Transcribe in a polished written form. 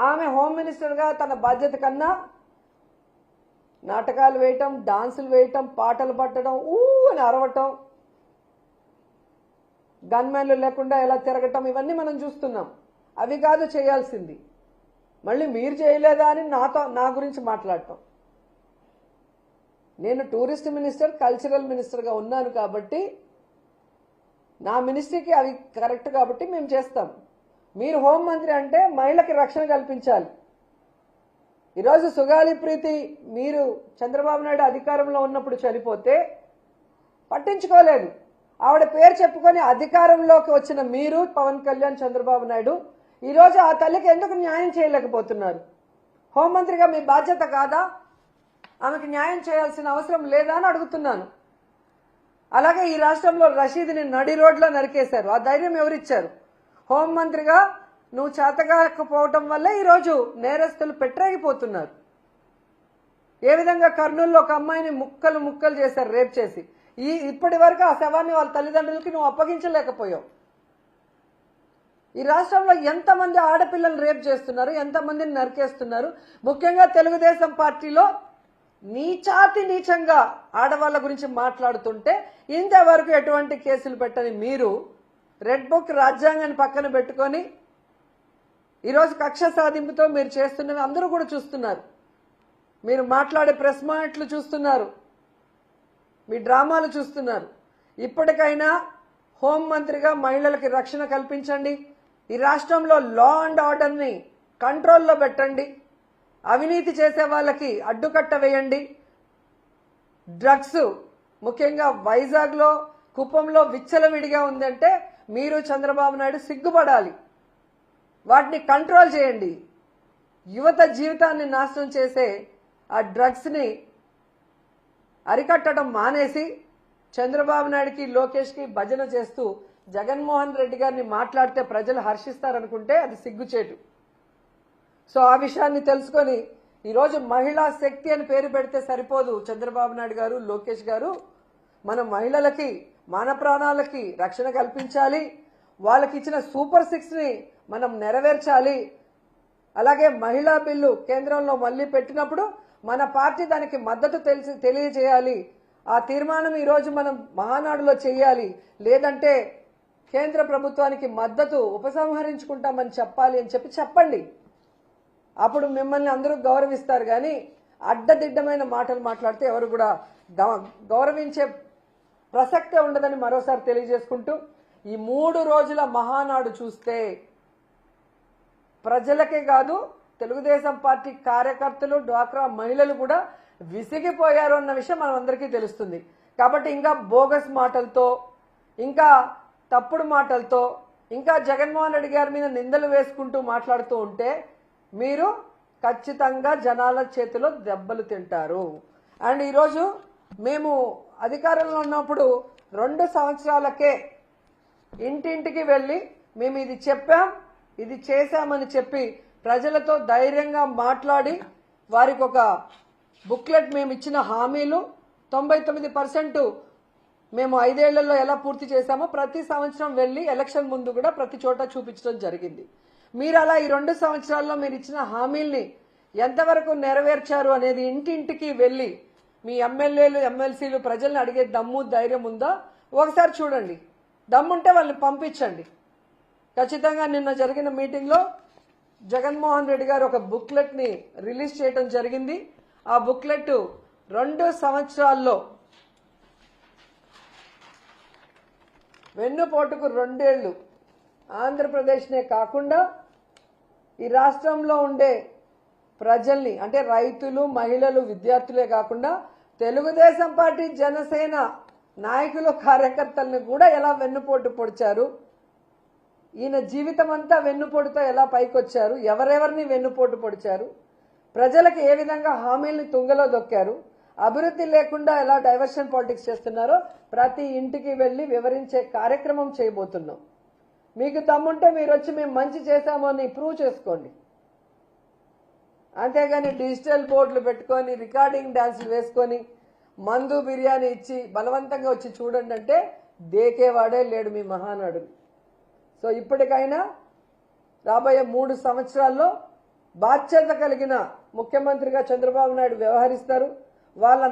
ఆమె హోమ్ మినిస్టర్గా తన బాధ్యత కన్నా నాటకాలు వేయటం, డాన్సులు వేయటం, పాటలు పట్టడం, అని అరవటం, గన్మెన్లు లేకుండా ఎలా తిరగటం, ఇవన్నీ మనం చూస్తున్నాం. అవి కాదు చేయాల్సింది. మళ్ళీ మీరు చేయలేదా అని నా గురించి మాట్లాడటం. నేను టూరిస్ట్ మినిస్టర్, కల్చరల్ మినిస్టర్గా ఉన్నాను కాబట్టి నా మినిస్ట్రీకి అవి కరెక్ట్ కాబట్టి మేము చేస్తాం. మీరు హోంమంత్రి అంటే మహిళకి రక్షణ కల్పించాలి. ఈరోజు సుగాలి ప్రీతి మీరు చంద్రబాబు నాయుడు అధికారంలో ఉన్నప్పుడు చనిపోతే పట్టించుకోలేదు. ఆవిడ పేరు చెప్పుకొని అధికారంలోకి వచ్చిన మీరు, పవన్ కళ్యాణ్, చంద్రబాబు నాయుడు ఈరోజు ఆ తల్లికి ఎందుకు న్యాయం చేయలేకపోతున్నారు? హోంమంత్రిగా మీ బాధ్యత కాదా? ఆమెకు న్యాయం చేయాల్సిన అవసరం లేదా అని అడుగుతున్నాను. అలాగే ఈ రాష్ట్రంలో రషీద్ని నడి రోడ్లో నరికేశారు. ఆ ధైర్యం ఎవరిచ్చారు? హోంమంత్రిగా నువ్వు చేతగాకపోవటం వల్లే ఈరోజు నేరస్తులు పెట్టరేగిపోతున్నారు. ఏ విధంగా కర్నూలులో ఒక అమ్మాయిని ముక్కలు ముక్కలు చేశారు, రేప్ చేసి. ఇప్పటి వరకు ఆ శవాన్ని వాళ్ళ తల్లిదండ్రులకి నువ్వు అప్పగించలేకపోయావు. ఈ రాష్ట్రంలో ఎంతమంది ఆడపిల్లలు రేప్ చేస్తున్నారు, ఎంతమందిని నరికేస్తున్నారు. ముఖ్యంగా తెలుగుదేశం పార్టీలో నీచాతి నీచంగా ఆడవాళ్ళ గురించి మాట్లాడుతుంటే ఇంతవరకు ఎటువంటి కేసులు పెట్టని మీరు రెడ్ బుక్ రాజ్యాంగాన్ని పక్కన పెట్టుకొని ఈరోజు కక్ష సాధింపుతో మీరు చేస్తున్నవి అందరూ కూడా చూస్తున్నారు. మీరు మాట్లాడే ప్రెస్ మాటలు చూస్తున్నారు, మీ డ్రామాలు చూస్తున్నారు. ఇప్పటికైనా హోంమంత్రిగా మహిళలకి రక్షణ కల్పించండి. ఈ రాష్ట్రంలో లా అండ్ ఆర్డర్ని కంట్రోల్లో పెట్టండి. అవినీతి చేసే వాళ్ళకి అడ్డుకట్ట వేయండి. డ్రగ్స్ ముఖ్యంగా వైజాగ్లో, కుప్పంలో విచ్చలవిడిగా ఉందంటే మీరు చంద్రబాబు నాయుడు సిగ్గుపడాలి. వాటిని కంట్రోల్ చేయండి. యువత జీవితాన్ని నాశనం చేసే ఆ డ్రగ్స్ని అరికట్టడం మానేసి చంద్రబాబు నాయుడికి, లోకేష్కి భజన చేస్తూ జగన్మోహన్ రెడ్డి గారిని మాట్లాడితే ప్రజలు హర్షిస్తారనుకుంటే అది సిగ్గుచేటు. సో ఆ విషయాన్ని తెలుసుకొని ఈరోజు మహిళా శక్తి అని పేరు పెడితే సరిపోదు. చంద్రబాబు నాయుడు గారు, లోకేష్ గారు, మన మహిళలకి, మాన ప్రాణాలకి రక్షణ కల్పించాలి. వాళ్ళకి ఇచ్చిన సూపర్ 6ని మనం నెరవేర్చాలి. అలాగే మహిళా బిల్లు కేంద్రంలో మళ్ళీ పెట్టినప్పుడు మన పార్టీ దానికి మద్దతు తెలియజేయాలి. ఆ తీర్మానం ఈరోజు మనం మహానాడులో చేయాలి. లేదంటే కేంద్ర ప్రభుత్వానికి మద్దతు ఉపసంహరించుకుంటామని చెప్పాలి అని చెప్పండి. అప్పుడు మిమ్మల్ని అందరూ గౌరవిస్తారు. కానీ అడ్డదిడ్డమైన మాటలు మాట్లాడితే ఎవరు కూడా గౌరవించే ప్రసక్తే ఉండదని మరోసారి తెలియజేసుకుంటూ, ఈ 3 రోజుల మహానాడు చూస్తే ప్రజలకే కాదు తెలుగుదేశం పార్టీ కార్యకర్తలు, డ్వాక్రా మహిళలు కూడా విసిగిపోయారు అన్న విషయం మనందరికీ తెలుస్తుంది. కాబట్టి ఇంకా బోగస్ మాటలతో, ఇంకా తప్పుడు మాటలతో, ఇంకా జగన్మోహన్ రెడ్డి గారి మీద నిందలు వేసుకుంటూ మాట్లాడుతూ ఉంటే మీరు ఖచ్చితంగా జనాల చేతిలో దెబ్బలు తింటారు. అండ్ ఈరోజు మేము అధికారంలో ఉన్నప్పుడు 2 సంవత్సరాలకే ఇంటింటికి వెళ్ళి మేము ఇది చెప్పాం, ఇది చేశామని చెప్పి ప్రజలతో ధైర్యంగా మాట్లాడి వారికి ఒక బుక్లెట్ మేము ఇచ్చిన హామీలు 99% మేము 5 ఏళ్లలో ఎలా పూర్తి చేశామో ప్రతి సంవత్సరం వెళ్ళి ఎలక్షన్ ముందు కూడా ప్రతి చోట చూపించడం జరిగింది. మీరు అలా ఈ 2 సంవత్సరాల్లో మీరు ఇచ్చిన హామీల్ని ఎంతవరకు నెరవేర్చారు అనేది ఇంటింటికి వెళ్ళి మీ ఎమ్మెల్యేలు, ఎమ్మెల్సీలు ప్రజల్ని అడిగే దమ్ము, ధైర్యం ఉందా ఒకసారి చూడండి. దమ్ముంటే వాళ్ళని పంపించండి. ఖచ్చితంగా నిన్న జరిగిన మీటింగ్లో జగన్మోహన్ రెడ్డి గారు ఒక బుక్లెట్ని రిలీజ్ చేయడం జరిగింది. ఆ బుక్లెట్ 2 సంవత్సరాల్లో వెన్నుపోటుకు 2 ఏళ్లు ఆంధ్రప్రదేశ్నే కాకుండా ఈ రాష్ట్రంలో ఉండే ప్రజల్ని, అంటే రైతులు, మహిళలు, విద్యార్థులే కాకుండా తెలుగుదేశం పార్టీ, జనసేన నాయకులు, కార్యకర్తలను కూడా ఎలా వెన్నుపోటు పొడిచారు, ఈయన జీవితం అంతా వెన్నుపోటుతో ఎలా పైకొచ్చారు, ఎవరెవరిని వెన్నుపోటు పొడిచారు, ప్రజలకు ఏ విధంగా హామీల్ని తుంగలో దొక్కారు, అభివృద్ధి లేకుండా ఎలా డైవర్షన్ పాలిటిక్స్ చేస్తున్నారో ప్రతి ఇంటికి వెళ్ళి వివరించే కార్యక్రమం చేయబోతున్నాం. మీకు దమ్ముంటే మీరు వచ్చి మేము మంచి చేశామో అని ప్రూవ్ చేసుకోండి. అంతేగాని డిజిటల్ బోర్డులు పెట్టుకొని రికార్డింగ్ డాన్సులు వేసుకొని మందు బిర్యానీ ఇచ్చి బలవంతంగా వచ్చి చూడండి అంటే దేకేవాడే లేడు మీ మహానాడు. సో ఇప్పటికైనా రాబోయే 3 సంవత్సరాల్లో బాధ్యత కలిగిన ముఖ్యమంత్రిగా చంద్రబాబు నాయుడు వ్యవహరిస్తారు. వాళ్ళ